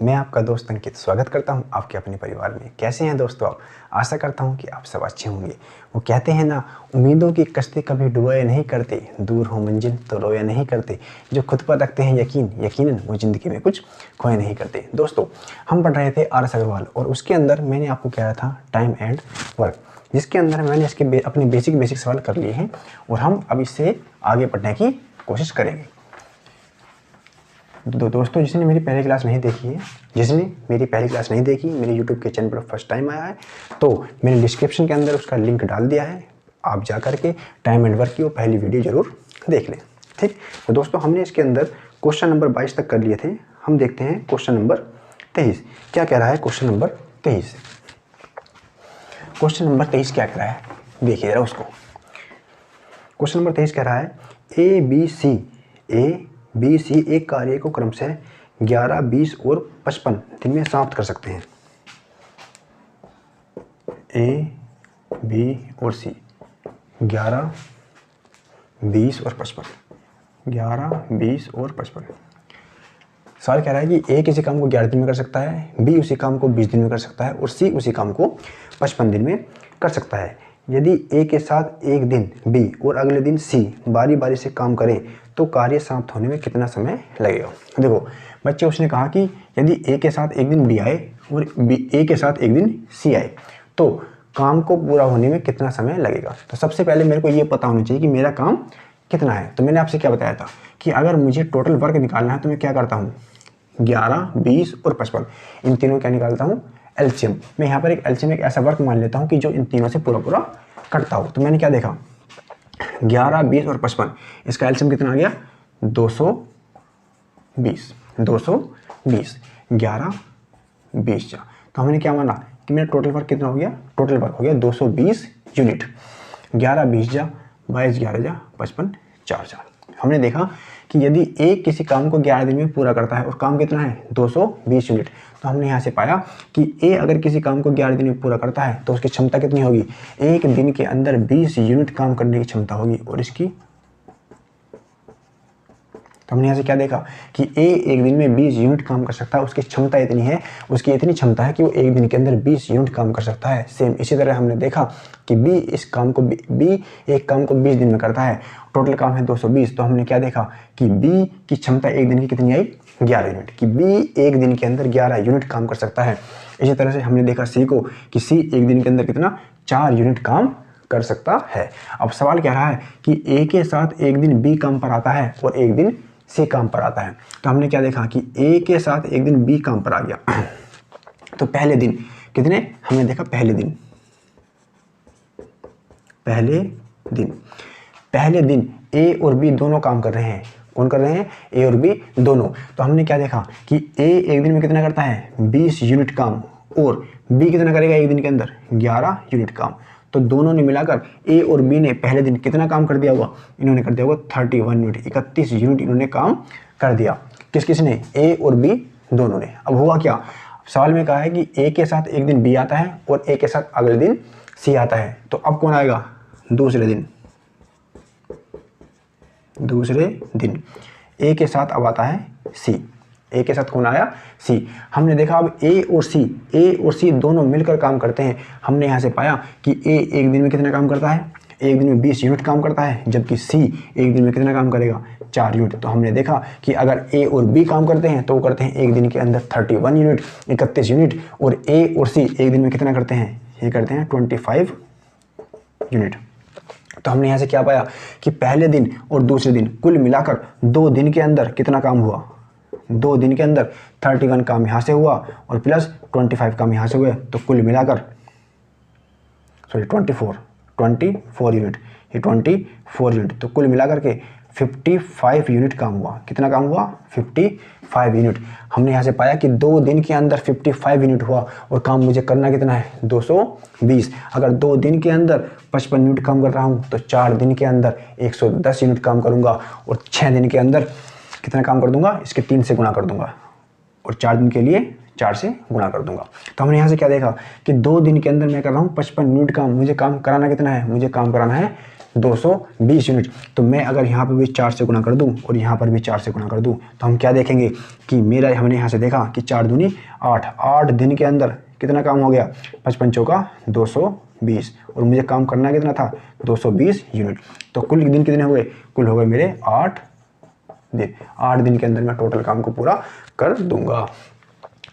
मैं आपका दोस्त अंकित स्वागत करता हूं आपके अपने परिवार में। कैसे हैं दोस्तों आप? आशा करता हूं कि आप सब अच्छे होंगे। वो कहते हैं ना, उम्मीदों की कश्ती कभी डुबोया नहीं करते, दूर हो मंजिल तो रोया नहीं करते। जो खुद पर रखते हैं यकीनन वो ज़िंदगी में कुछ खोया नहीं करते। दोस्तों, हम पढ़ रहे थे आर.एस. अग्रवाल और उसके अंदर मैंने आपको कहा था टाइम एंड वर्क, जिसके अंदर मैंने इसके अपने बेसिक सवाल कर लिए हैं और हम अब इससे आगे बढ़ने की कोशिश करेंगे। दोस्तों, जिसने मेरी पहली क्लास नहीं देखी मेरे यूट्यूब के चैनल पर फर्स्ट टाइम आया है, तो मैंने डिस्क्रिप्शन के अंदर उसका लिंक डाल दिया है। आप जा करके टाइम एंड वर्क की वो पहली वीडियो जरूर देख लें। ठीक, तो दोस्तों हमने इसके अंदर क्वेश्चन नंबर 22 तक कर लिए थे। हम देखते हैं क्वेश्चन नंबर 23 क्या कह रहा है। क्वेश्चन नंबर 23 क्या कह रहा है, देखिए जरा उसको। क्वेश्चन नंबर 23 कह रहा है ए बी सी एक कार्य को क्रमशः 11, 20 और 55 दिन में समाप्त कर सकते हैं। ए, बी और सी 11, 20 और 55। 11, 20 और 55। सवाल कह रहा है कि ए किसी काम को 11 दिन में कर सकता है, बी उसी काम को 20 दिन में कर सकता है और सी उसी काम को 55 दिन में कर सकता है। यदि ए के साथ एक दिन बी और अगले दिन सी बारी बारी से काम करें तो कार्य समाप्त होने में कितना समय लगेगा। देखो बच्चे, उसने कहा कि यदि ए के साथ एक दिन बी आए और ए के साथ एक दिन सी आए तो काम को पूरा होने में कितना समय लगेगा। तो सबसे पहले मेरे को ये पता होना चाहिए कि मेरा काम कितना है। तो मैंने आपसे क्या बताया था कि अगर मुझे टोटल वर्क निकालना है तो मैं क्या करता हूँ, 11, 20 और 55 इन तीनों क्या निकालता हूँ, एलसीएम। मैं यहाँ पर एक एलसीएम एक ऐसा वर्क मान लेता हूँ कि जो इन तीनों से पूरा कटता हो। तो मैंने क्या देखा, 11, 20 और 55, इसका एलसीएम कितना आ गया, 220। 11, 20 जा, तो हमने क्या माना कि मेरा टोटल वर्क कितना हो गया, टोटल वर्क हो गया 220 यूनिट। 11, 20 जा, 22, 11 जा, 55, 4 जा। हमने देखा कि यदि ए किसी काम को 11 दिन में पूरा करता है और काम कितना है, 220 यूनिट, तो हमने यहाँ से पाया कि ए अगर किसी काम को 11 दिन में पूरा करता है तो उसकी क्षमता कितनी होगी, एक दिन के अंदर 20 यूनिट काम करने की क्षमता होगी। और इसकी, तो हमने यहाँ से क्या देखा कि ए एक दिन में 20 यूनिट काम कर सकता है, उसकी क्षमता इतनी है, उसकी इतनी क्षमता है कि वो एक दिन के अंदर 20 यूनिट काम कर सकता है। सेम इसी तरह हमने देखा कि बी एक काम को 20 दिन में करता है, टोटल काम है 220। तो हमने क्या देखा कि बी की क्षमता एक दिन की कितनी आई, 11 यूनिट, कि बी एक दिन के अंदर 11 यूनिट काम कर सकता है। इसी तरह से हमने देखा सी को कि सी एक दिन के अंदर कितना, 4 यूनिट काम कर सकता है। अब सवाल कह रहा है कि ए के साथ एक दिन बी काम पर आता है और एक दिन सी काम पर आता है। तो हमने क्या देखा कि ए के साथ एक दिन बी काम पर आ गया। तो पहले दिन कितने, हमने देखा पहले दिन ए और बी दोनों काम कर रहे हैं। कौन कर रहे हैं, ए और बी दोनों। तो हमने क्या देखा कि ए एक दिन में कितना करता है, 20 यूनिट काम, और बी कितना करेगा एक दिन के अंदर, 11 यूनिट काम। तो दोनों ने मिलाकर ए और बी ने पहले दिन कितना काम कर दिया होगा, इन्होंने कर दिया होगा 31 यूनिट, 31 यूनिट इन्होंने काम कर दिया। किसने, ए और बी दोनों ने। अब हुआ क्या, सवाल में कहा है कि ए के साथ एक दिन बी आता है और ए के साथ अगले दिन सी आता है। तो अब कौन आएगा, दूसरे दिन ए के साथ अब आता है सी। ए के साथ कौन आया, सी। हमने देखा अब ए और सी दोनों मिलकर काम करते हैं। हमने यहाँ से पाया कि ए एक दिन में कितना काम करता है, एक दिन में 20 यूनिट काम करता है, जबकि सी एक दिन में कितना काम करेगा, 4 यूनिट। तो हमने देखा कि अगर ए और बी काम करते हैं तो वो करते हैं एक दिन के अंदर 31 यूनिट, 31 यूनिट, और ए और सी एक दिन में कितना करते हैं, ये करते हैं 25 यूनिट। तो हमने यहाँ से क्या पाया कि पहले दिन और दूसरे दिन कुल मिलाकर 2 दिन के अंदर कितना काम हुआ, 2 दिन के अंदर 31 काम यहाँ से हुआ और प्लस 25 काम यहाँ से हुए। तो कुल मिलाकर 24 यूनिट, ये 24 यूनिट, तो कुल मिलाकर के 55 यूनिट काम हुआ। कितना काम हुआ, 55 यूनिट। हमने यहाँ से पाया कि 2 दिन के अंदर 55 यूनिट हुआ और काम मुझे करना कितना है, 220। अगर 2 दिन के अंदर 55 यूनिट काम कर रहा हूँ तो 4 दिन के अंदर 110 यूनिट काम करूँगा और 6 दिन के अंदर कितना काम कर दूंगा, इसके 3 से गुणा कर दूंगा और 4 दिन के लिए 4 से गुणा कर दूंगा। तो हमने यहाँ से क्या देखा कि 2 दिन के अंदर मैं कर रहा हूँ 55 यूनिट काम। मुझे काम कराना कितना है, मुझे काम कराना है 220 यूनिट। तो मैं अगर यहाँ पर भी 4 से गुना कर दूँ और यहाँ पर भी 4 से गुना कर दूँ तो हम क्या देखेंगे कि मेरा, हमने यहाँ से देखा कि 4 दूनी 8, 8 दिन के अंदर कितना काम हो गया, 55 चौका 220, और मुझे काम करना कितना था 220 यूनिट। तो कुल दिन कितने हुए, कुल हो गए मेरे 8 दिन। 8 दिन के अंदर मैं टोटल काम को पूरा कर दूंगा।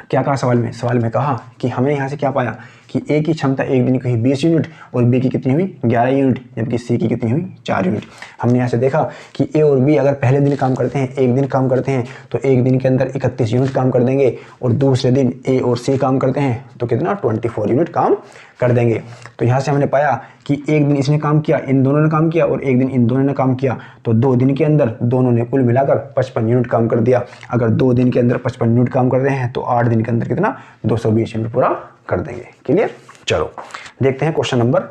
क्या कहा सवाल में, सवाल में कहा कि हमने यहाँ से क्या पाया कि ए की क्षमता एक दिन की हुई 20 यूनिट और बी की कितनी हुई 11 यूनिट, जबकि सी की कितनी हुई 4 यूनिट। हमने यहाँ से देखा कि ए और बी अगर पहले दिन काम करते हैं, एक दिन काम करते हैं, तो एक दिन के अंदर 31 यूनिट काम कर देंगे, और दूसरे दिन ए और सी काम करते हैं तो कितना 24 यूनिट काम कर देंगे। तो यहाँ से हमने पाया कि एक दिन इसने काम किया, इन दोनों ने काम किया, और एक दिन इन दोनों ने काम किया, तो 2 दिन के अंदर दोनों ने कुल मिलाकर 55 यूनिट काम कर दिया। अगर 2 दिन के अंदर 55 यूनिट काम कर रहे हैं तो 8 दिन के अंदर कितना 220 यूनिट पूरा कर देंगे। क्लियर। चलो देखते हैं क्वेश्चन नंबर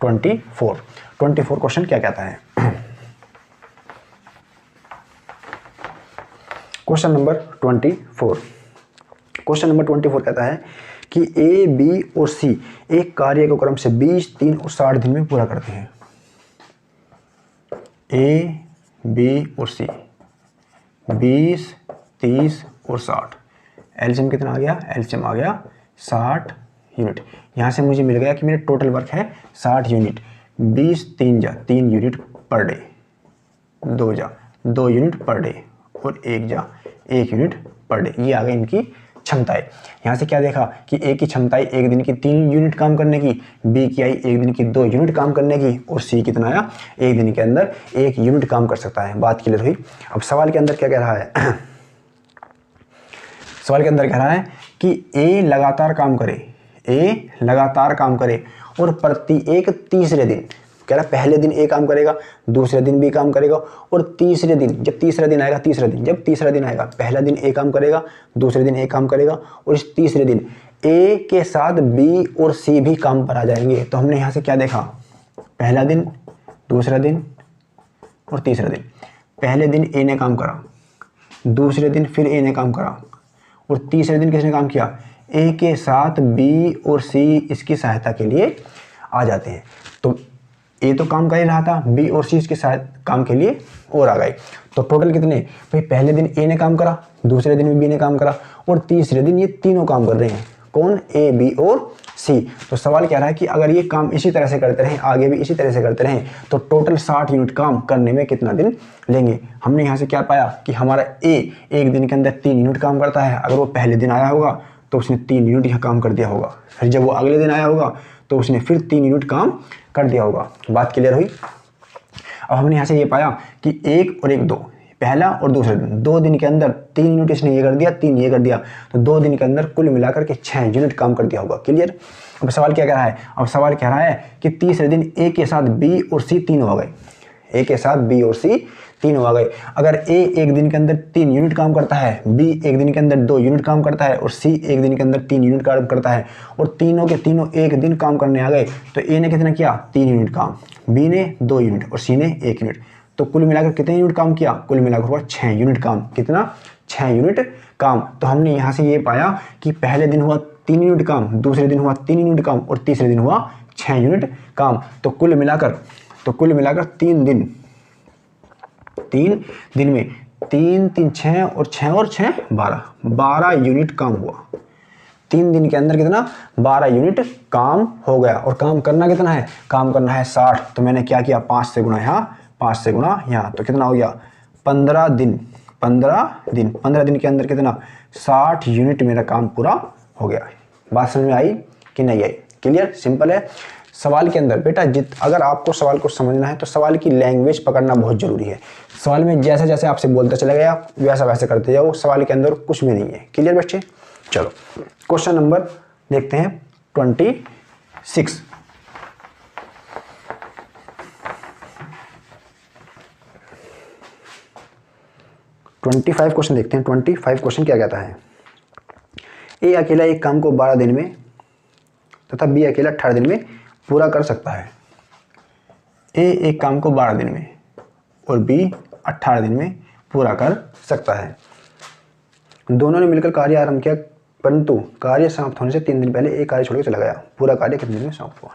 24। 24 क्वेश्चन क्या कहता है। क्वेश्चन नंबर 24, क्वेश्चन नंबर 24 कहता है कि ए, बी और सी एक कार्य को क्रम से 20, 3 और 60 दिन में पूरा करते हैं। ए, बी और सी 20, 30 और 60, एलसीएम कितना आ गया, एलसीएम आ गया 60 यूनिट। यहाँ से मुझे मिल गया कि मेरा टोटल वर्क है 60 यूनिट। 20 3 जा 3 यूनिट पर डे, 2 जा 2 यूनिट पर डे, और 1 जा 1 यूनिट पर डे। ये आ गई इनकी क्षमताएं। यहाँ से क्या देखा कि ए की क्षमताएं एक दिन की 3 यूनिट काम करने की, बी की आई एक दिन की 2 यूनिट काम करने की, और सी कितना आया एक दिन के अंदर 1 यूनिट काम कर सकता है। बात क्लियर हुई। अब सवाल के अंदर क्या कह रहा है सवाल के अंदर कह रहा है कि ए लगातार काम करे, ए लगातार काम करे और प्रति एक तीसरे दिन, कह रहा पहले दिन ए काम करेगा, दूसरे दिन बी काम करेगा, और तीसरे दिन, जब तीसरा दिन आएगा, जब तीसरा दिन आएगा, पहला दिन ए काम करेगा, दूसरे दिन ए काम करेगा, और इस तीसरे दिन ए के साथ बी और सी भी काम पर आ जाएंगे। तो हमने यहाँ से क्या देखा, पहला दिन, दूसरा दिन और तीसरा दिन। पहले दिन ए ने काम करा, दूसरे दिन फिर ए ने काम करा, और तीसरे दिन किसने काम किया, ए के साथ बी और सी इसकी सहायता के लिए आ जाते हैं। तो ए तो काम कर ही रहा था, बी और सी इसके साथ काम के लिए और आ गए। तो टोटल कितने भाई, पहले दिन ए ने काम करा, दूसरे दिन बी ने काम करा, और तीसरे दिन ये तीनों काम कर रहे हैं। कौन, ए, बी और सी। तो सवाल कह रहा है कि अगर ये काम इसी तरह से करते रहें, आगे भी इसी तरह से करते रहें, तो टोटल 60 यूनिट काम करने में कितना दिन लेंगे। हमने यहाँ से क्या पाया कि हमारा ए एक दिन के अंदर 3 यूनिट काम करता है। अगर वो पहले दिन आया होगा तो उसने 3 यूनिट यहाँ काम कर दिया होगा, फिर जब वो अगले दिन आया होगा तो उसने फिर 3 यूनिट काम कर दिया होगा। बात क्लियर हुई। अब हमने यहाँ से ये पाया कि 1 और 1 2, पहला और दूसरा दिन, 2 दिन के अंदर 3 यूनिट इसने ये कर दिया, 3 ये कर दिया, तो 2 दिन के अंदर कुल मिलाकर के 6 यूनिट काम कर दिया होगा। क्लियर। अब सवाल क्या कह रहा है, अब सवाल कह रहा है कि तीसरे दिन ए के साथ बी और सी तीनों आ गए, ए के साथ बी और सी तीनों आ गए। अगर ए एक दिन के अंदर 3 यूनिट काम करता है, बी एक दिन के अंदर 2 यूनिट काम करता है, और सी एक दिन के अंदर 3 यूनिट काम करता है, और तीनों के तीनों एक दिन काम करने आ गए, तो ए ने कितना किया 3 यूनिट काम, बी ने 2 यूनिट और सी ने 1 यूनिट। तो कुल मिलाकर कितने यूनिट काम किया, कुल मिलाकर हुआ 6 यूनिट काम। कितना, 6 यूनिट काम। तो हमने यहाँ से ये पाया कि पहले दिन हुआ 3 यूनिट काम, दूसरे दिन हुआ 3 यूनिट काम, और तीसरे दिन हुआ 6 यूनिट काम। तो कुल मिलाकर 3 दिन में 3 3 6 और 6 और 6 12 यूनिट काम हुआ। 3 दिन के अंदर कितना, 12 यूनिट काम हो गया। और काम करना कितना है, काम करना है 60। तो मैंने क्या किया, 5 से गुणा यहाँ, 5 से गुणा यहाँ, तो कितना हो गया 15 दिन। 15 दिन के अंदर कितना, 60 यूनिट मेरा काम पूरा हो गया। बात समझ में आई कि नहीं आई। क्लियर, सिंपल है। सवाल के अंदर बेटा अगर आपको सवाल को समझना है तो सवाल की लैंग्वेज पकड़ना बहुत जरूरी है। सवाल में जैसे जैसे आपसे बोलता चला गया वैसा वैसे करते जाओ, सवाल के अंदर कुछ भी नहीं है। क्लियर बच्चे। चलो क्वेश्चन नंबर देखते हैं 26। क्वेश्चन देखते हैं। 25 क्वेश्चन क्या कहता है, ए अकेला एक काम को 12 दिन में तथा बी अकेला 18 दिन में पूरा कर सकता है। ए एक काम को 12 दिन में और बी 18 दिन में पूरा कर सकता है। दोनों ने मिलकर कार्य आरंभ किया, परंतु कार्य समाप्त होने से 3 दिन पहले एक कार्य छोड़कर चला गया। पूरा कार्य कितने दिन में समाप्त हुआ।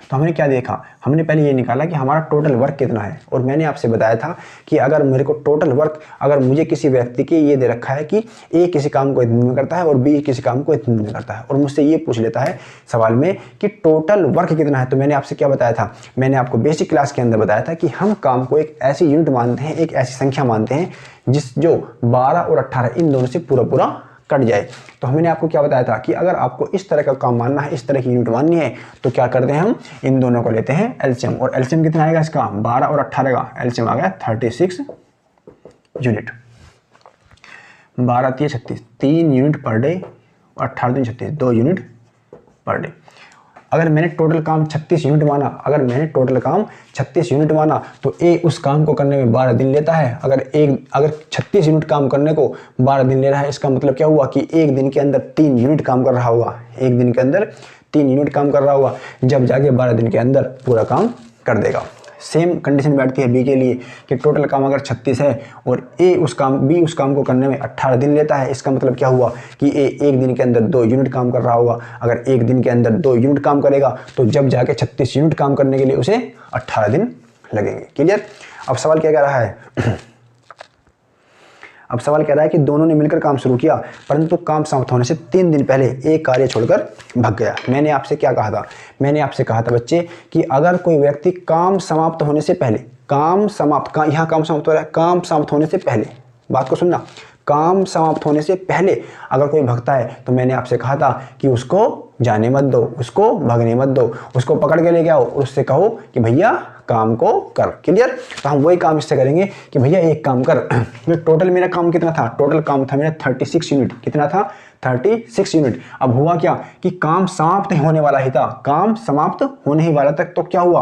तो हमने क्या देखा, हमने पहले ये निकाला कि हमारा टोटल वर्क कितना है। और मैंने आपसे बताया था कि अगर मेरे को टोटल वर्क, अगर मुझे किसी व्यक्ति के ये दे रखा है कि ए किसी काम को इतने दिन में करता है और बी किसी काम को इतने दिन में करता है, और मुझसे ये पूछ लेता है सवाल में कि टोटल वर्क कितना है, तो मैंने आपसे क्या बताया था, मैंने आपको बेसिक क्लास के अंदर बताया था कि हम काम को एक ऐसी यूनिट मानते हैं, एक ऐसी संख्या मानते हैं जो 12 और 18 इन दोनों से पूरा कट जाए। तो हमने आपको क्या बताया था कि अगर आपको इस तरह का काम मानना है, इस तरह की यूनिट माननी है, तो क्या करते हैं, हम इन दोनों को लेते हैं एलसीएम। और एलसीएम कितना आएगा इसका, 12 और 18 का एलसीएम आ गया 36 unit. 12 3 36, 3 unit per day, 18 3 36, 2 unit per day. अगर मैंने टोटल काम 36 यूनिट माना, अगर मैंने टोटल काम 36 यूनिट माना, तो ए उस काम को करने में 12 दिन लेता है। अगर 36 यूनिट काम करने को 12 दिन ले रहा है, इसका मतलब क्या हुआ कि एक दिन के अंदर 3 यूनिट काम कर रहा होगा, एक दिन के अंदर 3 यूनिट काम कर रहा होगा, जब जाके 12 दिन के अंदर पूरा काम कर देगा। सेम कंडीशन बैठती है बी के लिए कि टोटल काम अगर 36 है और बी उस काम को करने में 18 दिन लेता है, इसका मतलब क्या हुआ कि ए एक दिन के अंदर 2 यूनिट काम कर रहा होगा। अगर एक दिन के अंदर 2 यूनिट काम करेगा तो जब जाके 36 यूनिट काम करने के लिए उसे 18 दिन लगेंगे। क्लियर। अब सवाल क्या कह रहा है अब सवाल कह रहा है कि दोनों ने मिलकर काम शुरू किया, परंतु काम समाप्त होने से 3 दिन पहले एक कार्य छोड़कर भाग गया। मैंने आपसे क्या कहा था, मैंने आपसे कहा था बच्चे कि अगर कोई व्यक्ति काम समाप्त होने से पहले, यहाँ काम समाप्त हो रहा है, काम समाप्त होने से पहले, बात को सुनना, काम समाप्त होने से पहले अगर कोई भगता है तो मैंने आपसे कहा था कि उसको जाने मत दो, उसको भगने मत दो, उसको पकड़ के लेके आओ और उससे कहो कि भैया काम को कर। क्लियर। तो हम वही काम इससे करेंगे कि भैया एक काम कर। टोटल मेरा काम कितना था, टोटल काम था मेरा 36 यूनिट। कितना था, 36 यूनिट। अब हुआ क्या कि काम समाप्त होने वाला ही था, काम समाप्त होने ही वाला तक। तो क्या हुआ,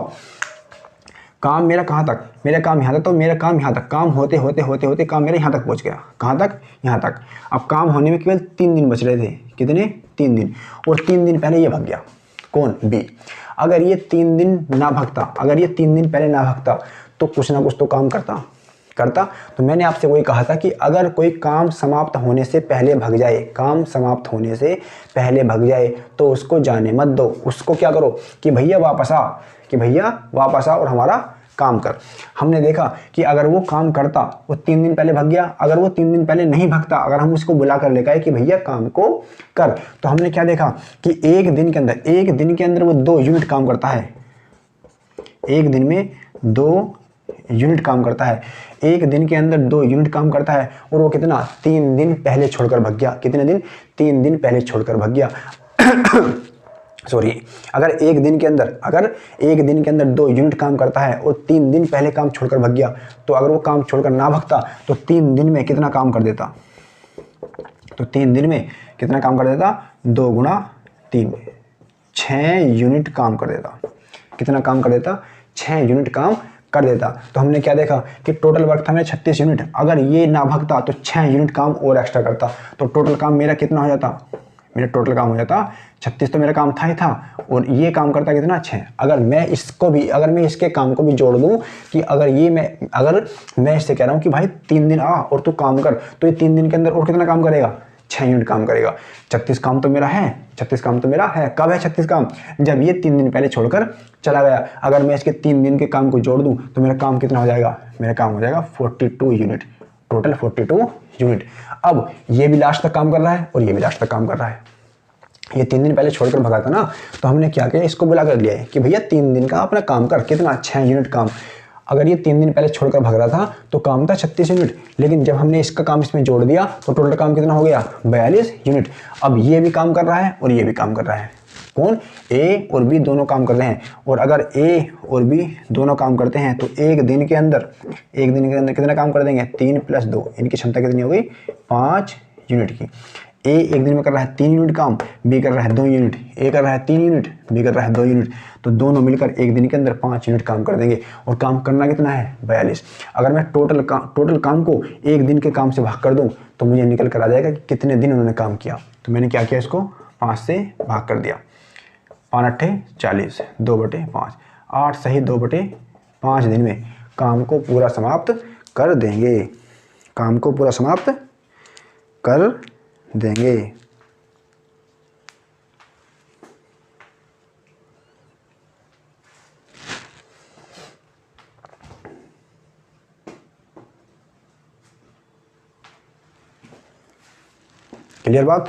काम मेरा कहाँ तक, मेरा काम यहाँ तक, तो मेरा काम यहाँ तक, काम होते होते होते होते काम मेरा यहाँ तक पहुँच गया। कहाँ तक, यहाँ तक। अब काम होने में केवल 3 दिन बच रहे थे। कितने, 3 दिन। और 3 दिन पहले ये भाग गया, कौन, बी। अगर ये 3 दिन ना भागता, अगर ये 3 दिन पहले ना भागता तो कुछ ना कुछ तो काम करता। तो मैंने आपसे वही कहा था कि अगर कोई काम समाप्त होने से पहले भाग जाए, काम समाप्त होने से पहले भाग जाए तो उसको जाने मत दो, उसको क्या करो कि भैया वापस आ और हमारा काम कर। हमने देखा कि अगर वो काम करता, वो 3 दिन पहले भाग गया, अगर वो 3 दिन पहले नहीं भागता, अगर हम उसको बुला कर लेकर आए कि भैया काम को कर, तो हमने क्या देखा कि एक दिन के अंदर वो 2 यूनिट काम करता है। एक दिन में 2 यूनिट काम करता है, एक दिन के अंदर 2 यूनिट काम करता है। और वो कितना, 3 दिन पहले छोड़कर भाग गया। कितने दिन, 3 दिन पहले छोड़कर भाग गया। सॉरी, अगर एक दिन के अंदर 2 यूनिट काम करता है और 3 दिन पहले काम छोड़कर भाग गया, तो अगर वो काम छोड़कर ना भागता तो 3 दिन में कितना काम कर देता, तो 3 दिन में कितना काम कर देता, 2 गुणा 3, 6 यूनिट काम कर देता। कितना काम कर देता, 6 यूनिट काम कर देता। तो हमने क्या देखा कि टोटल वर्क था मेरा 36 यूनिट, अगर ये ना भागता तो 6 यूनिट काम और एक्स्ट्रा करता, तो टोटल काम मेरा कितना हो जाता, मेरा टोटल काम हो जाता 36। तो मेरा काम था ही था, और ये काम करता कितना, 6। अगर मैं इसके काम को भी जोड़ दूं कि अगर मैं इससे कह रहा हूं कि भाई 3 दिन आ और तू काम कर, तो ये 3 दिन के अंदर और कितना काम करेगा, 6 यूनिट काम करेगा। 36 काम तो मेरा है, 36 काम तो मेरा है। कब है 36 काम, जब ये 3 दिन पहले छोड़कर चला गया। अगर मैं इसके 3 दिन के काम को जोड़ दूं तो मेरा काम कितना हो जाएगा, मेरा काम हो जाएगा 42 यूनिट, टोटल 42 यूनिट। अब ये भी लास्ट तक काम कर रहा है और ये भी लास्ट तक काम कर रहा है। ये 3 दिन पहले छोड़कर भगा था ना, तो हमने क्या किया, इसको बुला कर लिया है कि भैया 3 दिन का अपना काम कर। कितना, 6 यूनिट काम। अगर ये 3 दिन पहले छोड़कर भाग रहा था तो काम था 36 यूनिट, लेकिन जब हमने इसका काम इसमें जोड़ दिया तो टोटल काम कितना हो गया, 42 यूनिट। अब ये भी काम कर रहा है और ये भी काम कर रहा है। कौन, ए और बी दोनों काम कर रहे हैं। और अगर ए और बी दोनों काम करते हैं तो एक दिन के अंदर कितना काम कर देंगे, 3 + 2, इनकी क्षमता कितनी हो गई, 5 यूनिट की। ए एक दिन में कर रहा है 3 यूनिट काम, बी कर रहा है 2 यूनिट। ए कर रहा है 3 यूनिट, बी कर रहा है 2 यूनिट, तो दोनों मिलकर एक दिन के अंदर 5 यूनिट काम कर देंगे। और काम करना कितना है, 42। अगर मैं टोटल काम को एक दिन के काम से भाग कर दूं तो मुझे निकल कर आ जाएगा कि कितने दिन उन्होंने काम किया। तो मैंने क्या किया, इसको 5 से भाग कर दिया। 5 × 8 = 40, 2/5, 8 सही 2/5 दिन में काम को पूरा समाप्त कर देंगे, काम को पूरा समाप्त कर देंगे। क्लियर बात।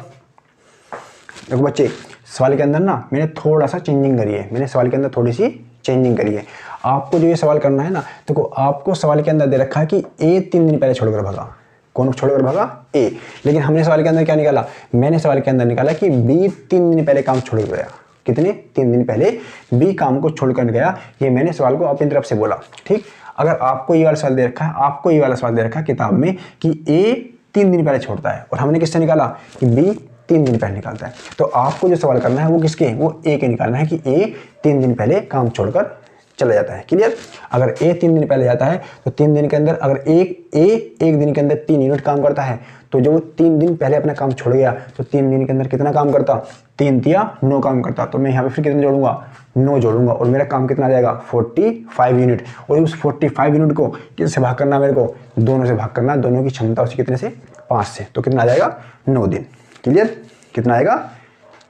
देखो बच्चे, सवाल के अंदर ना मैंने थोड़ा सा चेंजिंग करी है, मैंने सवाल के अंदर थोड़ी सी चेंजिंग करी है। आपको जो ये सवाल करना है ना, देखो आपको सवाल के अंदर दे रखा है कि ए 3 दिन पहले छोड़कर भागा। कौन छोड़कर भागा? ए। लेकिन हमने सवाल के अंदर क्या निकाला? मैंने सवाल के अंदर निकाला कि बी 3 दिन पहले काम छोड़ गया। कितने? 3 दिन पहले बी काम को छोड़कर गया। ये मैंने सवाल को अपनी तरफ से बोला। ठीक, अगर आपको ये वाला सवाल दे रखा है, आपको ये वाला सवाल दे रखा है किताब में कि ए 3 दिन पहले छोड़ता है, और हमने किससे निकाला कि बी 3 दिन पहले निकालता है, तो आपको जो सवाल करना है वो किसके? वो ए के निकालना है कि ए 3 दिन पहले काम छोड़कर चला जाता है। क्लियर। अगर ए 3 दिन पहले जाता है तो 3 दिन के अंदर अगर एक दिन के अंदर 3 यूनिट काम करता है, तो जो 3 दिन पहले अपना काम छोड़ गया तो 3 दिन के अंदर कितना काम करता? 3 तिया 9 काम करता। तो मैं यहाँ पे फिर कितना जोड़ूंगा? 9 जोड़ूंगा, और मेरा काम कितना आ जाएगा? 45 यूनिट। और उस 45 यूनिट को किससे भाग करना? मेरे को दोनों से भाग करना। दोनों की क्षमता उसकी कितने से? 5 से। तो कितना आ जाएगा? 9 दिन। क्लियर। कितना आएगा?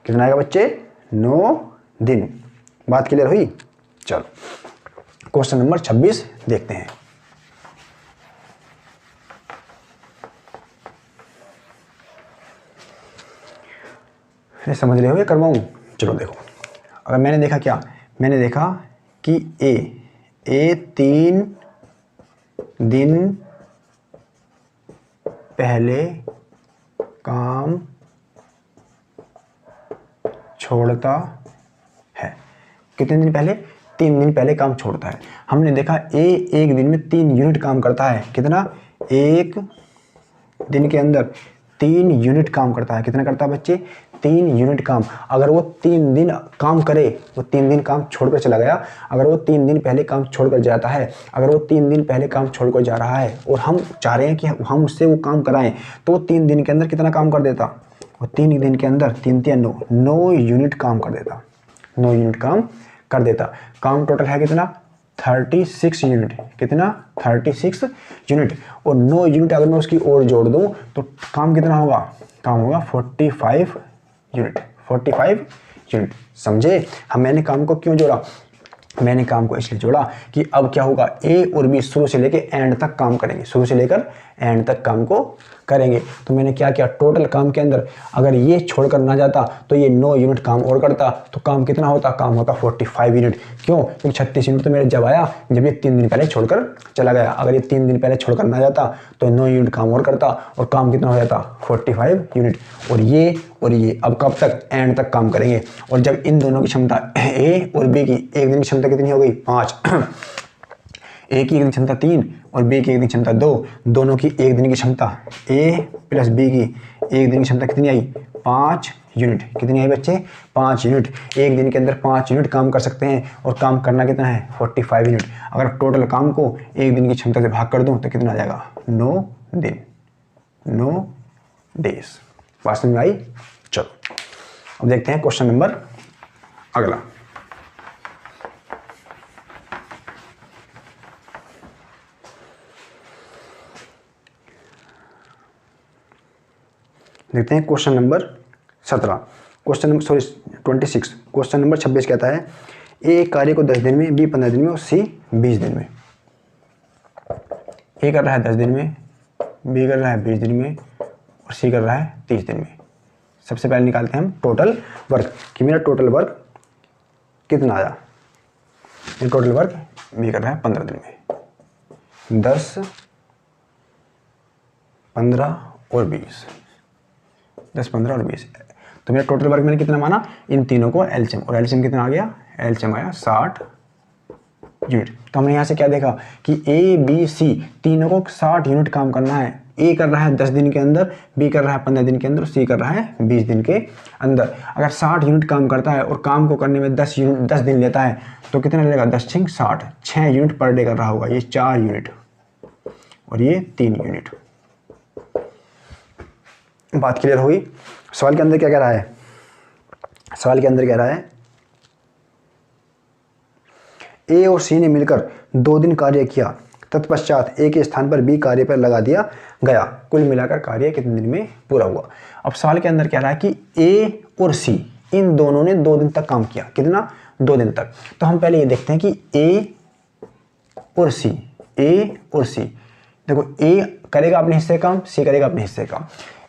कितना आएगा बच्चे? 9 दिन। बात क्लियर हुई? चलो क्वेश्चन नंबर 26 देखते हैं। समझ रहे हो या करवाऊं? चलो देखो, अगर मैंने देखा क्या? मैंने देखा कि ए 3 दिन पहले काम छोड़ता है। कितने दिन पहले? 3 दिन पहले काम छोड़ता है। हमने देखा ए एक दिन में 3 यूनिट काम करता है। कितना? एक दिन के अंदर 3 यूनिट काम करता है। कितना करता है बच्चे? 3 यूनिट काम। अगर वो 3 दिन काम करे, वो 3 दिन काम छोड़कर चला गया, अगर वो 3 दिन पहले काम छोड़कर जाता है, अगर वो 3 दिन पहले काम छोड़कर जा रहा है और हम चाह रहे हैं कि हम उससे वो काम कराएं, तो वो 3 दिन के अंदर कितना काम कर देता? वो 3 दिन के अंदर 3 तिया 9 यूनिट काम कर देता। 9 यूनिट काम कर देता। काम टोटल है कितना? 36 यूनिट। कितना? 36 यूनिट। और 9 यूनिट अगर मैं उसकी और जोड़ दूं तो काम कितना होगा? काम होगा 45 यूनिट। 45 यूनिट। समझे? मैंने काम को क्यों जोड़ा? मैंने काम को इसलिए जोड़ा कि अब क्या होगा? ए और बी शुरू से लेकर एंड तक काम करेंगे। शुरू से लेकर एंड तक काम को करेंगे। तो मैंने क्या किया? टोटल काम के अंदर अगर ये छोड़कर ना जाता तो ये 9 यूनिट काम और करता, तो काम कितना होता? काम होता 45 यूनिट। क्यों? क्योंकि 36 यूनिट तो मेरे जब आया जब ये 3 दिन पहले छोड़कर चला गया। अगर ये 3 दिन पहले छोड़कर ना जाता तो 9 यूनिट काम और करता, और काम कितना हो जाता? 45 यूनिट। और ये अब कब तक? एंड तक काम करेंगे। और जब इन दोनों की क्षमता ए और बी की एक दिन की क्षमता कितनी हो गई? 5। ए की एक दिन क्षमता 3 और बी की एक दिन क्षमता 2, दोनों की एक दिन की क्षमता ए प्लस बी की एक दिन की क्षमता कितनी आई? 5 यूनिट। कितनी आई बच्चे? 5 यूनिट। एक दिन के अंदर 5 यूनिट काम कर सकते हैं, और काम करना कितना है? 45 यूनिट। अगर टोटल काम को एक दिन की क्षमता से भाग कर दूं तो कितना आ जाएगा? 9 दिन। 9 डेज। बात समझ में आई? चलो अब देखते हैं क्वेश्चन नंबर अगला। देखते हैं question number 17। Question number 26। Question number 26 कहता है ए कार्य को 10 दिन में, बी 15 दिन में और सी 20 दिन में। ए कर रहा है 10 दिन में, बी कर रहा है 20 दिन में और सी कर रहा है 30 दिन में। सबसे पहले निकालते हैं हम टोटल वर्क कि मेरा टोटल वर्क कितना आया। टोटल वर्क बी कर रहा है 15 दिन में। 10, 15 और 20। 10, 15 और 20। तो मेरा टोटल वर्क मैंने कितना माना? इन तीनों को एलसीएम, और एलसीएम कितना आ गया? एलसीएम आया 60 यूनिट। तो हमने यहाँ से क्या देखा कि ए बी सी तीनों को 60 यूनिट काम करना है। ए कर रहा है 10 दिन के अंदर, बी कर रहा है 15 दिन के अंदर, सी कर रहा है 20 दिन के अंदर। अगर 60 यूनिट काम करता है और काम को करने में 10 दिन लेता है तो कितना लगेगा? 10 × 60, 6 यूनिट पर डे कर रहा होगा। ये 4 यूनिट और ये 3 यूनिट। बात क्लियर हुई? सवाल के अंदर क्या कह रहा है? सवाल के अंदर कह रहा है ए और सी ने मिलकर 2 दिन कार्य किया, तत्पश्चात ए के स्थान पर बी कार्य पर लगा दिया गया। कुल मिलाकर कार्य कितने दिन में पूरा हुआ? अब सवाल के अंदर कह रहा है कि ए और सी इन दोनों ने 2 दिन तक काम किया। कितना? 2 दिन तक। तो हम पहले ये देखते हैं कि ए और सी देखो, ए करेगा अपने हिस्से काम, सी करेगा अपने हिस्से काम।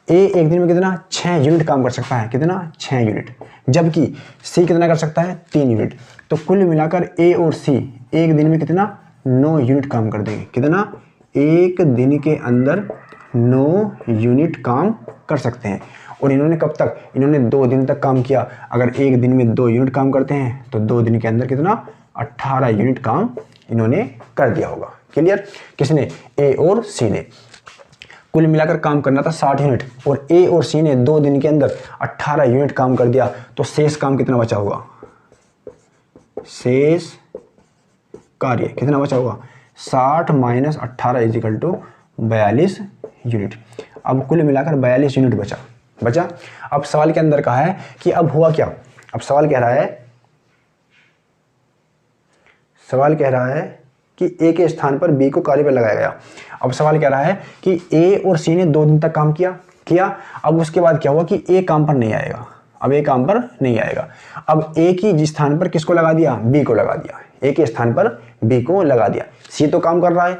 ए एक दिन में कितना 6 यूनिट काम कर सकता है, कितना 6 यूनिट, जबकि सी कितना कर सकता है 3 यूनिट। तो कुल मिलाकर ए और सी एक दिन में कितना 9 यूनिट काम कर देंगे, कितना एक दिन के अंदर 9 यूनिट काम कर सकते हैं। और इन्होंने कब तक, इन्होंने 2 दिन तक काम किया। अगर एक दिन में 2 यूनिट काम करते हैं तो 2 दिन के अंदर कितना 18 यूनिट काम इन्होंने कर दिया होगा। क्लियर, किसने, ए और सी ने। कुल मिलाकर काम करना था 60 यूनिट और ए और सी ने 2 दिन के अंदर 18 यूनिट काम कर दिया, तो शेष काम कितना बचा होगा, शेष कार्य कितना बचा होगा 60 माइनस 18 इजिकल टू 42 यूनिट। अब कुल मिलाकर 42 यूनिट बचा। अब सवाल के अंदर कहा है कि अब हुआ क्या। अब सवाल कह रहा है कि ए के स्थान पर बी को कार्य पर लगाया गया। अब सवाल कह रहा है कि ए और सी ने 2 दिन तक काम किया। अब उसके बाद क्या हुआ कि ए काम पर नहीं आएगा। अब ए काम पर नहीं आएगा। अब ए की स्थान पर किसको लगा दिया, बी को लगा दिया। ए के स्थान पर बी को लगा दिया। सी तो काम कर रहा है,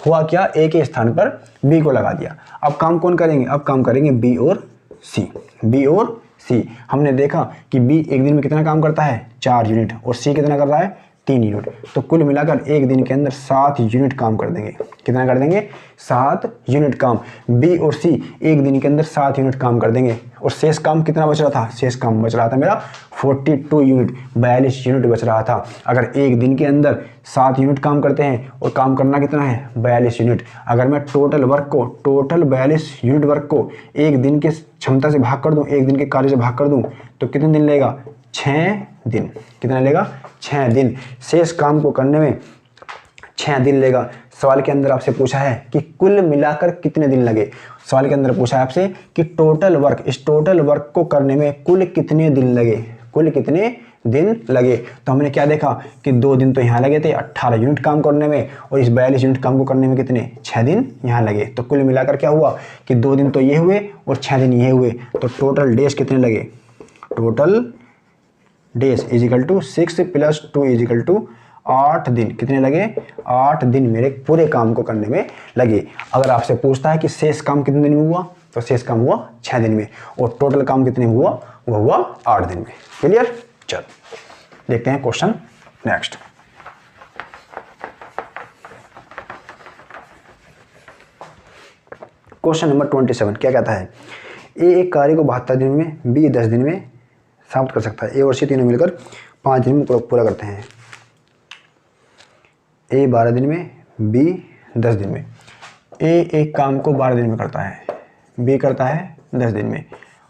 हुआ क्या, ए के स्थान पर बी को लगा दिया। अब काम कौन करेंगे, अब काम करेंगे बी और सी। हमने देखा कि बी एक दिन में कितना काम करता है 4 यूनिट और सी कितना कर रहा है 3 यूनिट। तो कुल मिलाकर एक दिन के अंदर 7 यूनिट काम कर देंगे। कितना कर देंगे 7 यूनिट काम। बी और सी एक दिन के अंदर 7 यूनिट काम कर देंगे। और शेष काम कितना बच रहा था, शेष काम बच रहा था मेरा 42 यूनिट, 42 यूनिट बच रहा था। अगर एक दिन के अंदर 7 यूनिट काम करते हैं और काम करना कितना है 42 यूनिट, अगर मैं टोटल 42 यूनिट वर्क को एक दिन के क्षमता से भाग कर दूं, एक दिन के कार्य से भाग कर दूं, तो कितने दिन लेगा 6 दिन। कितना लेगा 6 दिन। शेष काम को करने में 6 दिन लेगा। सवाल के अंदर आपसे पूछा है कि कुल मिलाकर कितने दिन लगे। सवाल के अंदर पूछा है आपसे कि टोटल वर्क, इस टोटल वर्क को करने में कुल कितने दिन लगे, कुल कितने दिन लगे। तो हमने क्या देखा कि 2 दिन तो यहाँ लगे थे 18 यूनिट काम करने में, और इस 42 यूनिट काम को करने में कितने 6 दिन यहाँ लगे। तो कुल मिलाकर क्या हुआ कि 2 दिन तो ये हुए और 6 दिन ये हुए। तो टोटल डेज कितने लगे, total days equal to 6 + 2 equal to 8 दिन। कितने लगे 8 दिन मेरे पूरे काम को करने में लगे। अगर आपसे पूछता है कि शेष काम कितने दिन में हुआ, तो शेष काम हुआ 6 दिन में, और टोटल काम कितने में हुआ, वो हुआ 8 दिन में। क्लियर, चलो देखते हैं क्वेश्चन नेक्स्ट। क्वेश्चन नंबर 27 क्या कहता है, ए एक कार्य को 72 दिन में, बी 10 दिन में समाप्त कर सकता है। ए और सी तीनों मिलकर 5 दिन में पूरा करते हैं। ए 12 दिन में, बी 10 दिन में। ए एक काम को 12 दिन में करता है, बी करता है 10 दिन में,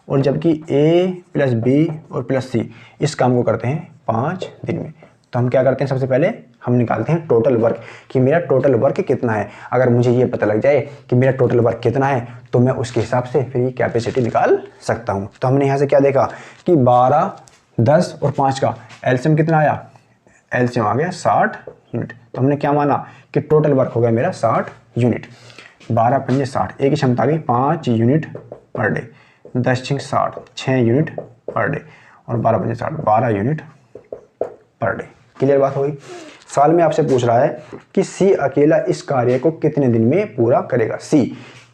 और जबकि ए प्लस बी और प्लस सी इस काम को करते हैं 5 दिन में। तो हम क्या करते हैं, सबसे पहले हम निकालते हैं टोटल वर्क कि मेरा टोटल वर्क कितना है। अगर मुझे ये पता लग जाए कि मेरा टोटल वर्क कितना है तो मैं उसके हिसाब से फिर ये कैपेसिटी निकाल सकता हूँ। तो हमने यहाँ से क्या देखा कि 12, 10 और 5 का एलसीएम कितना आया, एलसीएम आ गया 60 यूनिट। तो हमने क्या माना कि टोटल वर्क हो गया मेरा 60 यूनिट। 12 × 5 = 60, एक ही क्षमता आ गई 5 unit per day. 10 × 60 6 unit per day, और 12 × 5 = 60 12 यूनिट पर डे। क्लियर बात हो गई। सवाल में आपसे पूछ रहा है कि सी अकेला इस कार्य को कितने दिन में पूरा करेगा। सी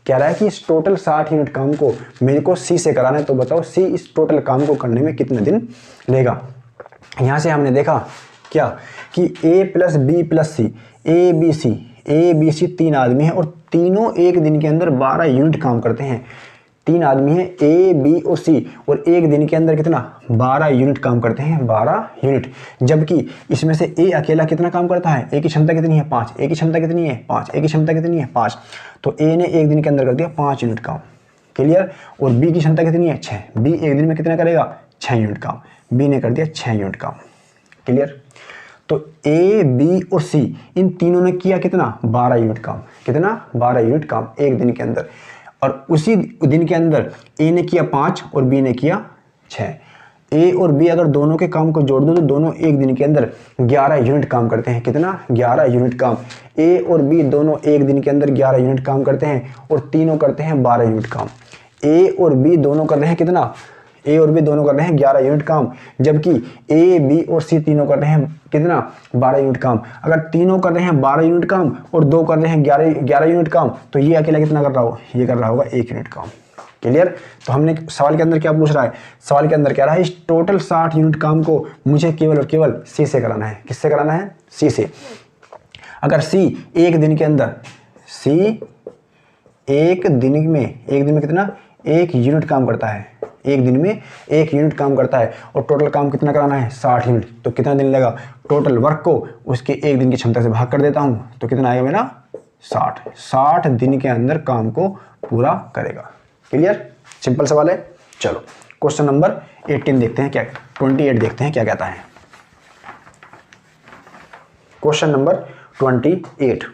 कह रहा है कि इस टोटल 60 यूनिट काम को मेरे को सी से कराना है, तो बताओ सी इस टोटल काम को करने में कितने दिन लेगा। यहाँ से हमने देखा क्या कि A plus B plus C, A B C 3 आदमी हैं और तीनों एक दिन के अंदर 12 यूनिट काम करते हैं। 3 आदमी हैं ए बी और सी, और एक दिन के अंदर कितना 12 यूनिट काम करते हैं, 12 यूनिट। जबकि इसमें से ए अकेला कितना काम करता है, ए की क्षमता कितनी है 5, ए की क्षमता कितनी है 5, ए की क्षमता कितनी है 5। तो ए ने एक दिन के अंदर कर दिया 5 यूनिट काम। क्लियर। और बी की क्षमता कितनी है 6, बी एक दिन में कितना करेगा 6 यूनिट काम, बी ने कर दिया 6 यूनिट काम। क्लियर। तो ए बी और सी इन तीनों ने किया कितना 12 यूनिट काम, कितना 12 यूनिट काम एक दिन के अंदर। और उसी दिन के अंदर ए ने किया 5 और बी ने किया 6। ए और बी अगर दोनों के काम को जोड़ दो तो दोनों एक दिन के अंदर 11 यूनिट काम करते हैं। कितना 11 यूनिट काम। ए और बी दोनों एक दिन के अंदर 11 यूनिट काम करते हैं और तीनों करते हैं 12 यूनिट काम। ए और बी दोनों कर रहे हैं कितना, ए और बी दोनों कर रहे हैं 11 यूनिट काम, जबकि ए बी और सी तीनों कर रहे हैं कितना 12 यूनिट काम। अगर तीनों कर रहे हैं 12 यूनिट काम और दो कर रहे हैं 11 यूनिट काम, तो ये अकेला कितना कर रहा होगा, ये कर रहा होगा 1 यूनिट काम। क्लियर। तो हमने सवाल के अंदर क्या पूछ रहा है, सवाल के अंदर कह रहा है इस टोटल 60 यूनिट काम को मुझे केवल और केवल सी से कराना है। किससे कराना है, सी से। अगर सी एक दिन के अंदर, सी एक दिन में कितना, 1 यूनिट काम करता है, एक दिन में 1 यूनिट काम करता है और टोटल काम कितना कराना है 60 यूनिट, तो कितना दिन लगेगा, टोटल वर्क को उसके एक दिन की क्षमता से भाग कर देता हूं तो कितना आएगा मेरा 60 दिन के अंदर काम को पूरा करेगा। क्लियर, सिंपल सवाल है। चलो क्वेश्चन नंबर 18 देखते हैं क्या, 28 देखते हैं क्या कहता है। क्वेश्चन नंबर 28,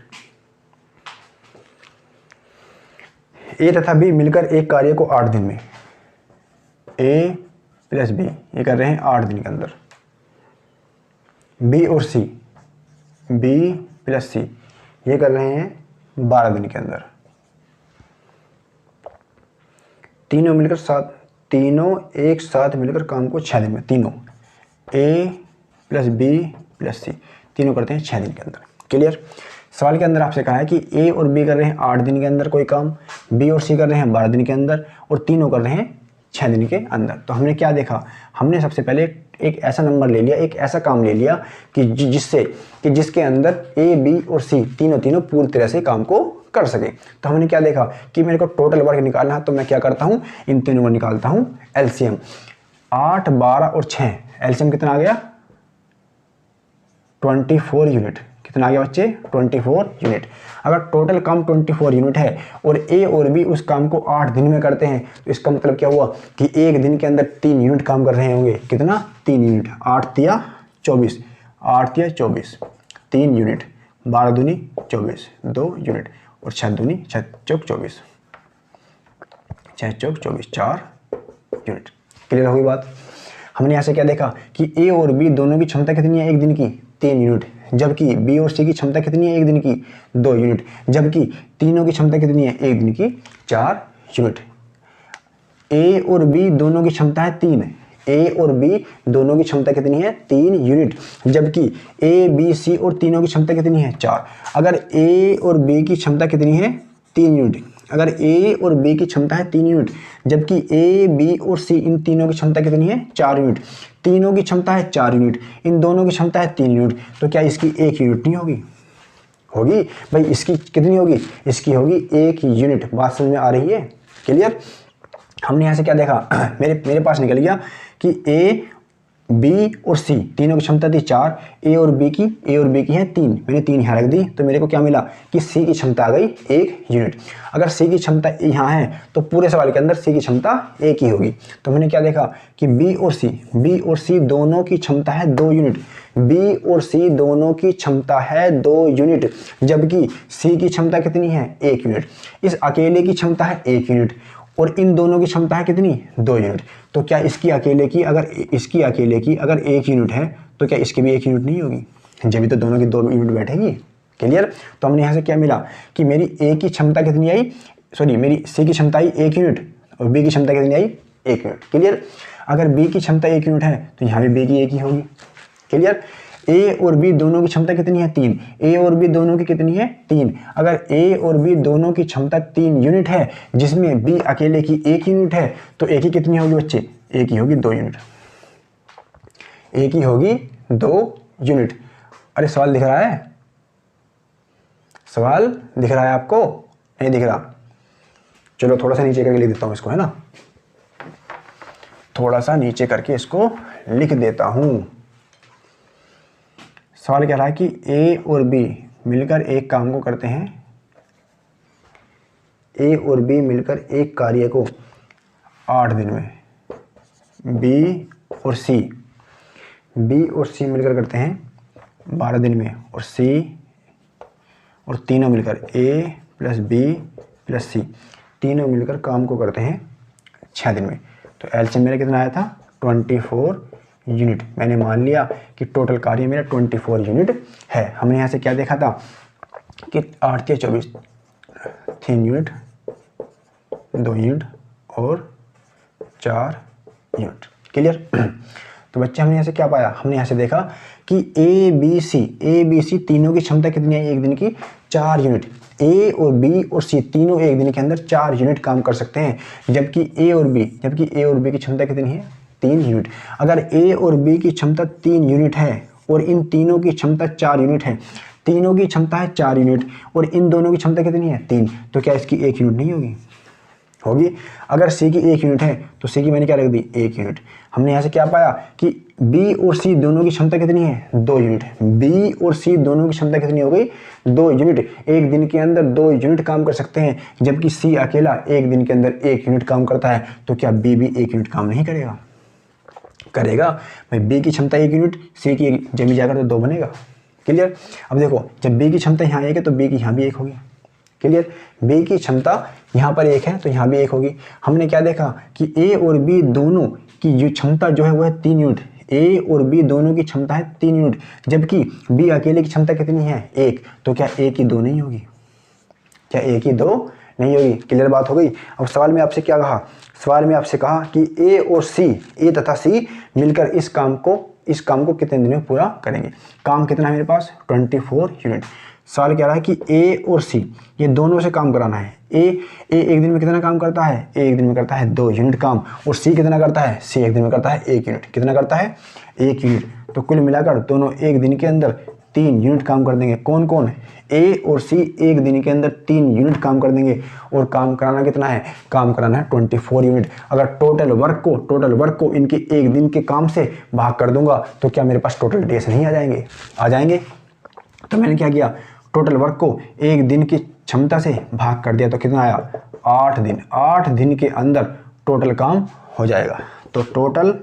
ए तथा बी मिलकर एक कार्य को 8 दिन में, ए प्लस बी ये कर रहे हैं 8 दिन के अंदर, बी और सी, बी प्लस सी ये कर रहे हैं 12 दिन के अंदर। तीनों एक साथ मिलकर काम को 6 दिन में, तीनों ए प्लस बी प्लस सी तीनों करते हैं 6 दिन के अंदर। क्लियर। सवाल के अंदर आपसे कहा है कि ए और बी कर रहे हैं 8 दिन के अंदर कोई काम, बी और सी कर रहे हैं 12 दिन के अंदर और तीनों कर रहे हैं 6 दिन के अंदर। तो हमने क्या देखा, हमने सबसे पहले एक ऐसा नंबर ले लिया, एक ऐसा काम ले लिया कि जिसके अंदर ए बी और सी तीनों पूरी तरह से काम को कर सके। तो हमने क्या देखा कि मेरे को टोटल वर्क निकालना है, तो मैं क्या करता हूँ, इन तीनों को निकालता हूँ एलसीएम। 8, 12 और 6 एलसीएम कितना आ गया 24 यूनिट। कितना आ गया बच्चे 24 यूनिट। अगर टोटल काम 24 यूनिट है और ए और बी उस काम को 8 दिन में करते हैं तो इसका मतलब क्या हुआ कि एक दिन के अंदर 3 यूनिट काम कर रहे होंगे। कितना 3 यूनिट, 8 तिया 24, 8 तिया 24 3 यूनिट, 12 दूनी 24 2 यूनिट और 6 दूनी 6 चौक 24, 6 चौक 24 4 यूनिट। क्लियर हुई बात। हमने यहाँ से क्या देखा कि ए और बी दोनों की क्षमता कितनी है एक दिन की 3 यूनिट, जबकि बी और सी की क्षमता कितनी है एक दिन की 2 यूनिट, जबकि तीनों की क्षमता कितनी है एक दिन की 4 यूनिट। ए और बी दोनों की क्षमता है 3, ए और बी दोनों की क्षमता कितनी है 3 यूनिट, जबकि ए बी सी और तीनों की क्षमता कितनी है 4। अगर ए और बी की क्षमता कितनी है 3 यूनिट, अगर ए और बी की क्षमता है 3 यूनिट, जबकि ए बी और सी इन तीनों की क्षमता कितनी है 4 यूनिट, तीनों की क्षमता है 4 यूनिट, इन दोनों की क्षमता है 3 यूनिट, तो क्या इसकी 1 यूनिट नहीं होगी? होगी भाई। इसकी कितनी होगी? इसकी होगी 1 यूनिट। बात समझ में आ रही है? क्लियर। हमने यहाँ से क्या देखा, मेरे पास निकल गया कि ए बी और सी तीनों की क्षमता थी 4, ए और बी की है 3, मैंने 3 यहाँ रख दी तो मेरे को क्या मिला कि सी की क्षमता आ गई 1 यूनिट। अगर सी की क्षमता यहाँ है तो पूरे सवाल के अंदर सी की क्षमता 1 ही होगी। तो मैंने क्या देखा कि बी और सी दोनों की क्षमता है 2 यूनिट, बी और सी दोनों की क्षमता है 2 यूनिट, जबकि सी की क्षमता कितनी है 1 यूनिट, इस अकेले की क्षमता है 1 यूनिट और इन दोनों की क्षमता है कितनी 2 यूनिट। तो क्या इसकी अकेले की अगर 1 यूनिट है तो क्या इसकी भी 1 यूनिट नहीं होगी? जब भी तो दोनों की 2 यूनिट बैठेगी। क्लियर। तो हमने यहाँ से क्या मिला कि मेरी ए की क्षमता कितनी आई, मेरी सी की क्षमता आई 1 यूनिट और बी की क्षमता कितनी आई 1 यूनिट। क्लियर। अगर बी की क्षमता 1 यूनिट है तो यहाँ भी बी की 1 ही होगी। क्लियर। ए और बी दोनों की क्षमता कितनी है 3, ए और बी दोनों की कितनी है 3। अगर ए और बी दोनों की क्षमता 3 यूनिट है जिसमें बी अकेले की 1 यूनिट है तो ए की कितनी होगी बच्चे? ए की होगी 2 यूनिट, ए की होगी 2 यूनिट। अरे सवाल दिख रहा है? सवाल दिख रहा है आपको? नहीं दिख रहा? चलो थोड़ा सा नीचे करके लिख देता हूं इसको, है ना, थोड़ा सा नीचे करके इसको लिख देता हूं। सवाल कह रहा है कि ए और बी मिलकर एक काम को करते हैं, ए और बी मिलकर एक कार्य को 8 दिन में, बी और सी मिलकर करते हैं 12 दिन में और सी और तीनों मिलकर ए प्लस बी प्लस सी तीनों मिलकर काम को करते हैं 6 दिन में। तो एलसीएम मेरा कितना आया था 24 यूनिट। मैंने मान लिया कि टोटल कार्य मेरा 24 यूनिट है। हमने यहाँ से क्या देखा था कि 8 के 24 3 यूनिट, 2 यूनिट और 4 यूनिट। क्लियर। तो बच्चे हमने यहाँ से क्या पाया, हमने यहाँ से देखा कि ए बी सी तीनों की क्षमता कितनी है एक दिन की, 4 यूनिट। ए और बी और सी तीनों एक दिन के अंदर 4 यूनिट काम कर सकते हैं, जबकि ए और बी की क्षमता कितनी है, 3 यूनिट। अगर ए और बी की क्षमता 3 यूनिट है और इन तीनों की क्षमता 4 यूनिट है, तीनों की क्षमता है 4 यूनिट और इन दोनों की क्षमता कितनी है, 3, तो क्या इसकी 1 यूनिट नहीं होगी, होगी। अगर सी की 1 यूनिट है तो सी की मैंने क्या रख दी, 1 यूनिट। हमने यहाँ से क्या पाया कि बी और सी दोनों की क्षमता कितनी है, 2 यूनिट। बी और सी दोनों की क्षमता कितनी हो गई, 2 यूनिट। एक दिन के अंदर 2 यूनिट काम कर सकते हैं, जबकि सी अकेला एक दिन के अंदर 1 यूनिट काम करता है, तो क्या बी भी 1 यूनिट काम नहीं करेगा, करेगा भाई। बी की क्षमता 1 यूनिट, सी की जब जाकर तो 2 बनेगा। क्लियर। अब देखो जब बी की क्षमता यहाँ 1 है तो बी की यहाँ भी 1 होगी। क्लियर। बी की क्षमता यहाँ पर 1 है तो यहाँ भी 1 होगी। हमने क्या देखा कि ए और बी दोनों की जो क्षमता जो है वो है 3 यूनिट। ए और बी दोनों की क्षमता है 3 यूनिट, जबकि बी अकेले की क्षमता कितनी है, 1, तो क्या ए की 2 नहीं होगी, क्या ए की 2 नहीं होगी। क्लियर बात हो गई। अब सवाल में आपसे क्या कहा, सवाल में आपसे कहा कि ए और सी, ए तथा सी मिलकर इस काम को कितने दिन में पूरा करेंगे। काम कितना है मेरे पास, 24 यूनिट। सवाल कह रहा है कि ए और सी ये दोनों से काम कराना है। ए एक दिन में कितना काम करता है, ए एक दिन में करता है 2 यूनिट काम, और सी कितना करता है, सी एक दिन में करता है 1 यूनिट। कितना करता है, 1 यूनिट। तो कुल मिलाकर दोनों एक दिन के अंदर 3 यूनिट काम कर देंगे। कौन कौन, ए और सी एक दिन के अंदर 3 यूनिट काम कर देंगे, और काम कराना कितना है, काम कराना है 24 यूनिट। अगर टोटल वर्क को इनके एक दिन के काम से भाग कर दूंगा तो क्या मेरे पास टोटल डेज नहीं आ जाएंगे, आ जाएंगे। तो मैंने क्या किया, टोटल वर्क को एक दिन की क्षमता से भाग कर दिया, तो कितना आया, 8 दिन। 8 दिन के अंदर टोटल काम हो जाएगा। तो टोटल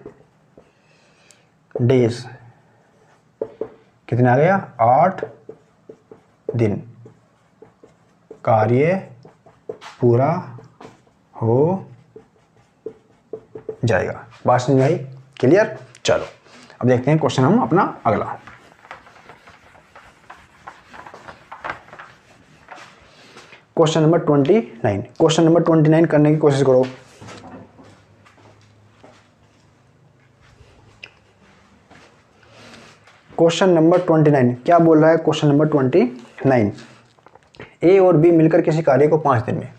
डेज कितना आ गया, 8 दिन कार्य पूरा हो जाएगा। बात समझ आई, क्लियर। चलो अब देखते हैं क्वेश्चन हम अपना अगला। Question number 29। क्वेश्चन नंबर 29 करने की कोशिश करो। क्वेश्चन नंबर 29 क्या बोल रहा है, क्वेश्चन नंबर 29, ए और बी मिलकर किसी कार्य को 5 दिन में,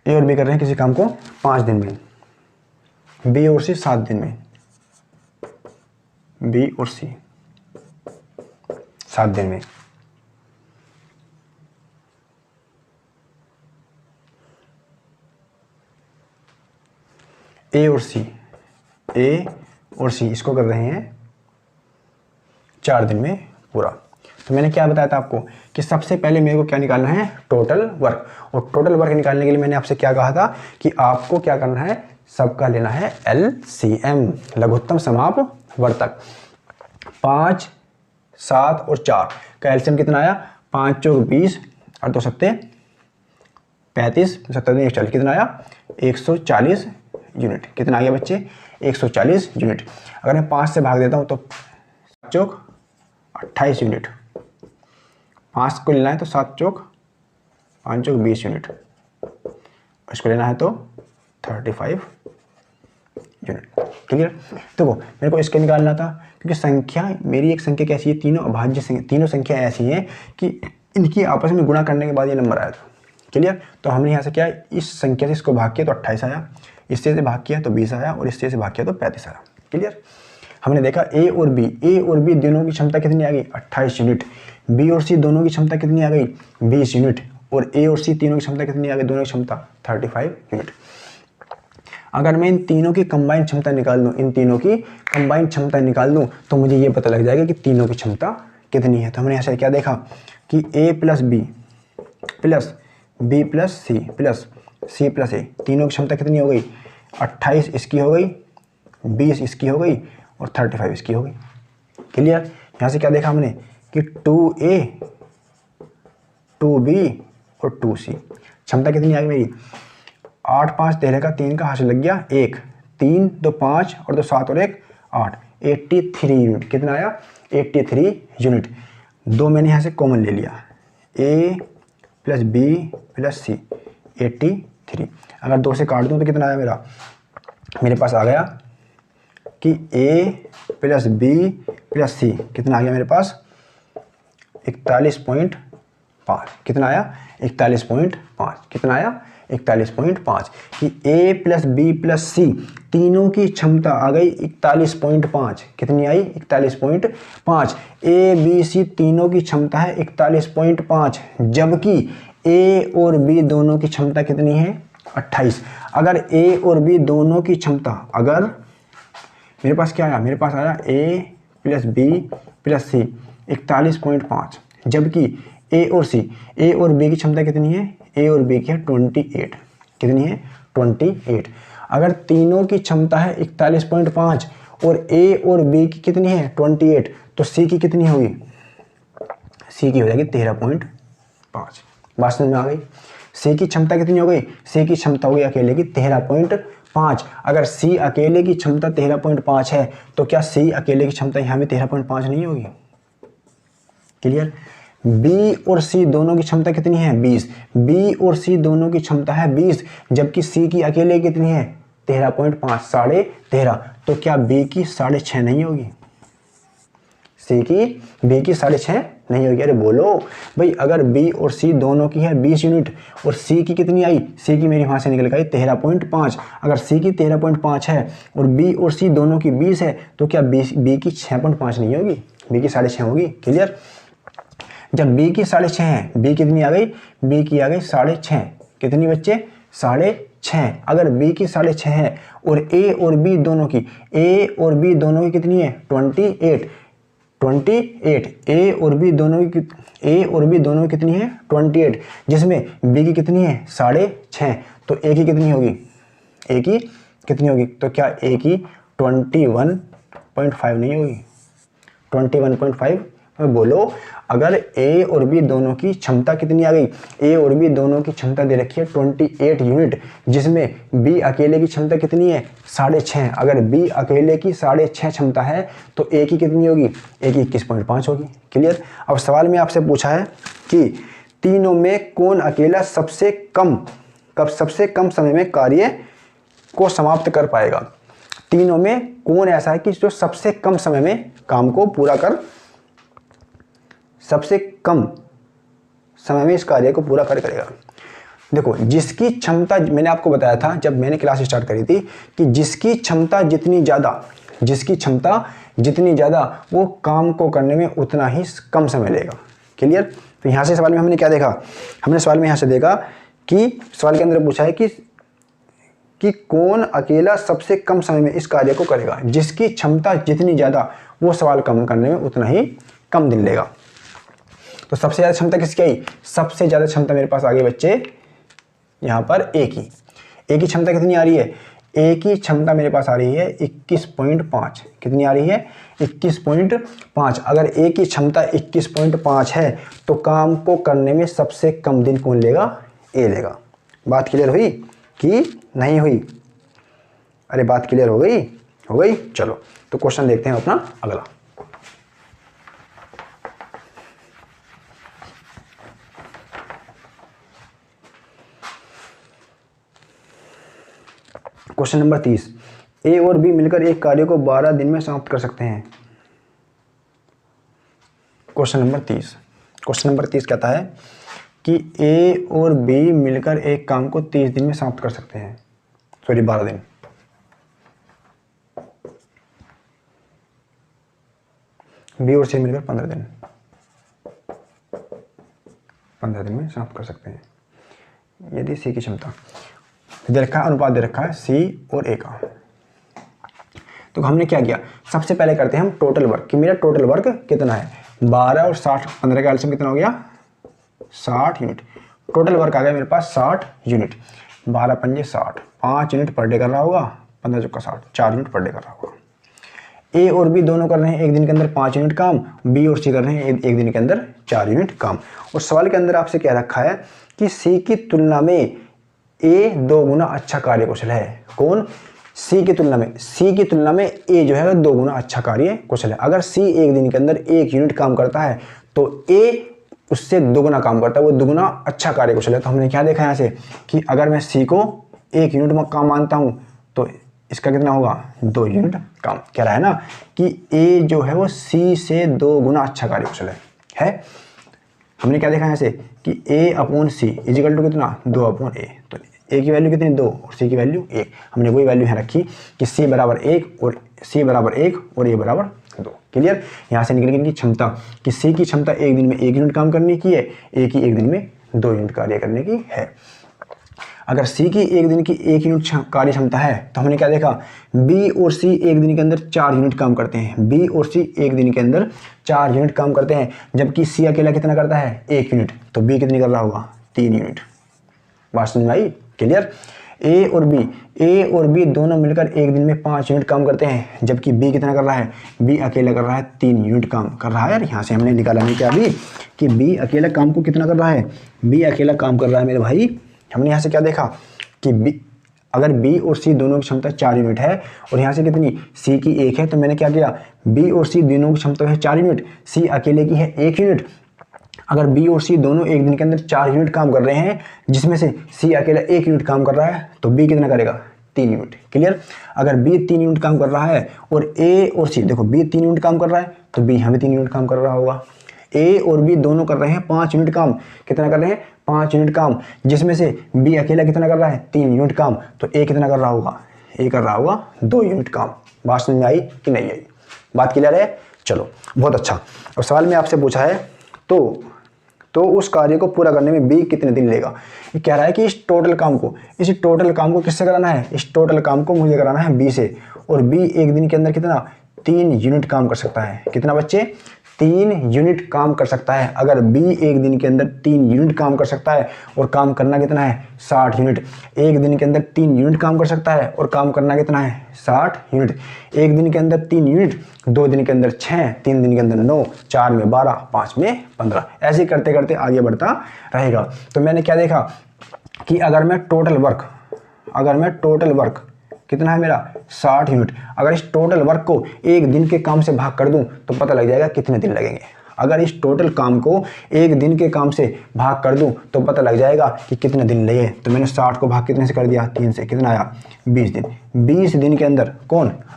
ए और बी कर रहे हैं किसी काम को 5 दिन में, बी और सी 7 दिन में, बी और सी 7 दिन में। ए और सी इसको कर रहे हैं 4 दिन में पूरा। तो मैंने क्या बताया था आपको कि सबसे पहले मेरे को क्या निकालना है, टोटल वर्क। और टोटल वर्क निकालने के लिए मैंने आपसे क्या कहा था कि आपको क्या करना है, सबका लेना है LCM, लघुत्तम समापवर्तक। 5, 7 और 4 का एलसीएम कितना आया, 5 चौक 20 और 2 सत्ते 35, 70 140, कितना आया 140 यूनिट। कितना आ गया बच्चे, 140 यूनिट। अगर मैं 5 से भाग देता हूँ तो 7 चौक 28 यूनिट, 5 को लेना है तो 7 चौक 5 चौक 20 यूनिट, इसको लेना है तो 35 यूनिट। क्लियर। देखो मेरे को इसके निकालना था क्योंकि संख्या मेरी एक संख्या कैसी है, तीनों अभाज्य संख्या, तीनों संख्या ऐसी हैं कि इनकी आपस में गुणा करने के बाद ये नंबर आया था। क्लियर। तो हमने यहाँ से क्या इस संख्या से इसको भाग किया तो 28 आया, इससे से भाग किया तो 20 आया और इससे से भाग किया तो 35 आया। क्लियर। हमने देखा ए और बी दोनों की क्षमता कितनी आ गई 28 यूनिट, बी और सी दोनों की क्षमता कितनी आ गई 20 यूनिट, और ए और सी तीनों की क्षमता कितनी आ गई, दोनों की क्षमता 35 यूनिट। अगर मैं इन तीनों की कंबाइंड क्षमता निकाल दूं, इन तीनों की कंबाइंड क्षमता निकाल दूं तो मुझे ये पता लग जाएगा कि तीनों की क्षमता कितनी है। तो हमने ऐसा क्या देखा कि A plus B plus C plus C plus A, तीनों की क्षमता कितनी हो गई 28 इसकी हो गई, 20 इसकी हो गई और 35 इसकी हो गई। क्लियर। यहाँ से क्या देखा हमने कि 2A 2B और 2C क्षमता कितनी आ गई मेरी 8 5 13 का 3 का हासिल लग गया 1, 3 2 5 और 2 7 और 1 8, 83 यूनिट। कितना आया 83 यूनिट। 2 मैंने यहाँ से कॉमन ले लिया, A plus B plus C 83 3। अगर 2 से काट दूँ तो कितना आया मेरे पास आ गया कि a प्लस बी प्लस सी कितना आ गया मेरे पास 41.5। कितना आया 41.5। कितना आया 41.5 कि a प्लस बी प्लस सी तीनों की क्षमता आ गई 41.5। कितनी आई 41.5। a b c तीनों की क्षमता है 41.5 जबकि a और b दोनों की क्षमता कितनी है 28। अगर a और b दोनों की क्षमता अगर मेरे पास क्या आया मेरे पास आया a प्लस बी प्लस सी 41.5 जबकि a और b की क्षमता कितनी है a और b की है 28। कितनी है 28। अगर तीनों की क्षमता है 41.5 और a और b की कितनी है 28 तो c की कितनी होगी c की हो जाएगी 13.5। बात समझ में आ गई। c की क्षमता कितनी हो गई c की क्षमता हो गई अकेले की 13.5। अगर c अकेले की क्षमता 13.5 है तो क्या c अकेले की क्षमता यहाँ भी 13.5 नहीं होगी। क्लियर। b और c दोनों की क्षमता कितनी है 20। b और c दोनों की क्षमता है 20 जबकि c की अकेले कितनी है 13.5 13.5। तो क्या b की 6.5 नहीं होगी c की b की 6.5 नहीं होगी। अरे बोलो भाई अगर b और c दोनों की है 20 यूनिट और c की कितनी आई c की मेरी वहां से निकल गई 13.5। अगर c की 13.5 है और b और c दोनों की 20 है तो क्या b की 6.5 नहीं होगी b की 6.5 होगी। क्लियर। जब b की 6.5 है b कितनी आ गई b की आ गई 6.5। कितनी बच्चे 6.5। अगर b की 6.5 है और a और b दोनों की कितनी है 28 a और b दोनों की कितनी है 28 जिसमें b की कितनी है 6.5 तो a की कितनी होगी तो क्या a की 21.5 नहीं होगी 21.5। बोलो अगर a और b दोनों की क्षमता कितनी आ गई a और b दोनों की क्षमता दे रखी है 28 यूनिट जिसमें b अकेले की क्षमता कितनी है 6.5। अगर b अकेले की 6.5 क्षमता है तो a की कितनी होगी a की 21.5 होगी। क्लियर। अब सवाल में आपसे पूछा है कि तीनों में कौन अकेला सबसे कम समय में कार्य को समाप्त कर पाएगा। तीनों में कौन ऐसा है कि जो सबसे कम समय में काम को पूरा कर सबसे कम समय में इस कार्य को पूरा करेगा। देखो जिसकी क्षमता मैंने आपको बताया था जब मैंने क्लास स्टार्ट करी थी कि जिसकी क्षमता जितनी ज़्यादा वो काम को करने में उतना ही कम समय लेगा। क्लियर। तो यहाँ से सवाल में हमने क्या देखा हमने सवाल में यहाँ से देखा कि सवाल के अंदर पूछा है कि कौन अकेला सबसे कम समय में इस कार्य को करेगा। जिसकी क्षमता जितनी ज़्यादा वो सवाल कम करने में उतना ही कम दिन लेगा। तो सबसे ज़्यादा क्षमता किसकी आई सबसे ज़्यादा क्षमता मेरे पास आ गई बच्चे यहाँ पर a की क्षमता कितनी आ रही है a की क्षमता मेरे पास आ रही है 21.5। कितनी आ रही है 21.5। अगर a की क्षमता 21.5 है तो काम को करने में सबसे कम दिन कौन लेगा a लेगा। बात क्लियर हुई कि नहीं हुई। अरे बात क्लियर हो गई। चलो तो क्वेश्चन देखते हैं अपना अगला। क्वेश्चन नंबर 30 a और b मिलकर एक कार्य को 12 दिन में समाप्त कर सकते हैं। क्वेश्चन नंबर 30 कहता है कि a और b मिलकर एक काम को 30 दिन में समाप्त कर सकते हैं 12 दिन। b और c मिलकर 15 दिन में समाप्त कर सकते हैं। यदि c की क्षमता दे रखा है अनुपात दे रखा है c और a का। तो हमने क्या किया सबसे पहले करते हैं हम टोटल वर्क कि मेरा टोटल वर्क कितना है 12 और 60 15 का एलसीएम कितना हो गया 60 यूनिट। टोटल वर्क आ गया मेरे पास 60 यूनिट 12 पंजे 60 5 यूनिट पर डे कर रहा होगा 15 चौका 60 4 यूनिट पर डे कर रहा होगा। a और b दोनों कर रहे हैं एक दिन के अंदर 5 यूनिट काम b और c कर रहे हैं एक दिन के अंदर 4 यूनिट काम। और सवाल के अंदर आपसे क्या रखा है कि c की तुलना में a 2 गुना अच्छा कार्यकुशल है। कौन c की तुलना में a जो है 2 गुना अच्छा कार्य कुशल है। अगर c एक दिन के अंदर 1 यूनिट काम करता है तो a उससे दुगना काम करता है, वो दुगना अच्छा कार्यकुशल है। तो हमने क्या देखा यहाँ से कि अगर मैं सी को 1 यूनिट में काम मानता हूँ तो इसका कितना होगा 2 यूनिट काम। कह रहा है ना कि ए जो है वो सी से 2 गुना अच्छा कार्यकुशल है। हमने क्या देखा यहाँ से कि ए अपॉन सी इजिकल टू कितना 2 अपॉन ए। तो ए की वैल्यू कितनी 2 और सी की वैल्यू 1। हमने वही वैल्यू यहाँ रखी कि सी बराबर 1 और सी बराबर 1 और ए बराबर 2। क्लियर। यहाँ से निकल गई क्षमता कि सी की क्षमता 1 दिन में 1 यूनिट काम करने की है, ए की 1 दिन में 2 यूनिट कार्य करने की है। अगर सी की 1 दिन की 1 यूनिट कार्य क्षमता है तो हमने क्या देखा बी और सी 1 दिन के अंदर 4 यूनिट काम करते हैं। बी और सी 1 दिन के अंदर 4 यूनिट काम करते हैं, जबकि सी अकेला कितना करता है 1 यूनिट। तो बी कितनी कर रहा होगा 3 यूनिट। बात समझ में आई। क्लियर। ए और बी दोनों मिलकर 1 दिन में 5 यूनिट काम करते हैं, जबकि बी कितना कर रहा है बी अकेला कर रहा है 3 यूनिट काम कर रहा है। यार यहाँ से हमने निकाला नहीं क्या अभी कि बी अकेला काम को कितना कर रहा है, बी अकेला काम कर रहा है मेरे भाई। हमने यहाँ से क्या देखा कि बी अगर बी और सी दोनों की क्षमता 4 यूनिट है और यहाँ से कितनी सी की 1 है, तो मैंने क्या किया बी और सी दोनों की क्षमता है 4 यूनिट, सी अकेले की है 1 यूनिट। अगर बी और सी दोनों 1 दिन के अंदर 4 यूनिट काम कर रहे हैं, जिसमें से सी अकेला 1 यूनिट काम कर रहा है, तो बी कितना करेगा 3 यूनिट। क्लियर। अगर बी 3 यूनिट काम कर रहा है और ए और सी देखो बी 3 यूनिट काम कर रहा है तो बी यहाँ भी 3 यूनिट काम कर रहा होगा। ए और बी दोनों कर रहे हैं 5 यूनिट काम। कितना कर रहे हैं 5 यूनिट काम, जिसमें से बी अकेला कितना कर रहा है 3 यूनिट काम। तो ए कितना कर रहा होगा ए कर रहा होगा 2 यूनिट काम। बात समझ में आई कि नहीं आई। बात क्लियर है। चलो बहुत अच्छा। और सवाल में आपसे पूछा है तो उस कार्य को पूरा करने में बी कितने दिन लेगा। ये कह रहा है कि इस टोटल काम को किससे कराना है, इस टोटल काम को मुझे कराना है बी से। और बी 1 दिन के अंदर कितना 3 यूनिट काम कर सकता है। कितना बच्चे 3 यूनिट काम कर सकता है। अगर बी 1 दिन के अंदर 3 यूनिट काम कर सकता है और काम करना कितना है 60 यूनिट। 1 दिन के अंदर 3 यूनिट काम कर सकता है और काम करना कितना है 60 यूनिट। 1 दिन के अंदर 3 यूनिट, 2 दिन के अंदर 6, 3 दिन के अंदर 9, 4 में 12, 5 में 15, ऐसे करते करते आगे बढ़ता रहेगा। तो मैंने क्या देखा कि अगर मैं टोटल वर्क कितना है मेरा 60 यूनिट, अगर इस टोटल वर्क को 1 दिन के काम से भाग कर दूं तो पता लग जाएगा कितने दिन लगेंगे। अगर इस टोटल काम को 1 दिन के काम से भाग कर दूं तो पता लग जाएगा कि कितने दिन लगे। तो मैंने 60 को भाग कितने से कर दिया 3 से, कितना आया 20 दिन। 20 दिन के अंदर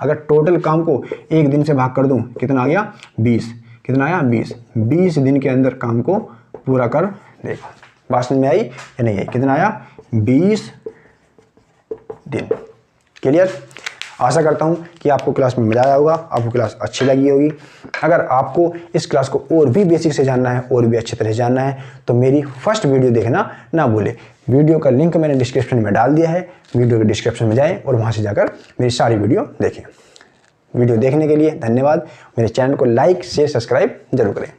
अगर टोटल काम को 1 दिन से भाग कर दूं कितना आ गया 20। कितना आया 20 दिन के अंदर काम को पूरा कर देगा। बात समझ में आई या नहीं आई। कितना आया 20 दिन। क्लियर। आशा करता हूं कि आपको क्लास में मजा आया होगा, आपको क्लास अच्छी लगी होगी। अगर आपको इस क्लास को और भी बेसिक से जानना है और भी अच्छी तरह से जानना है तो मेरी फर्स्ट वीडियो देखना ना भूलें। वीडियो का लिंक मैंने डिस्क्रिप्शन में डाल दिया है, वीडियो के डिस्क्रिप्शन में जाएं और वहां से जाकर मेरी सारी वीडियो देखें। वीडियो देखने के लिए धन्यवाद। मेरे चैनल को लाइक शेयर सब्सक्राइब जरूर करें।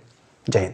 जय हिंद।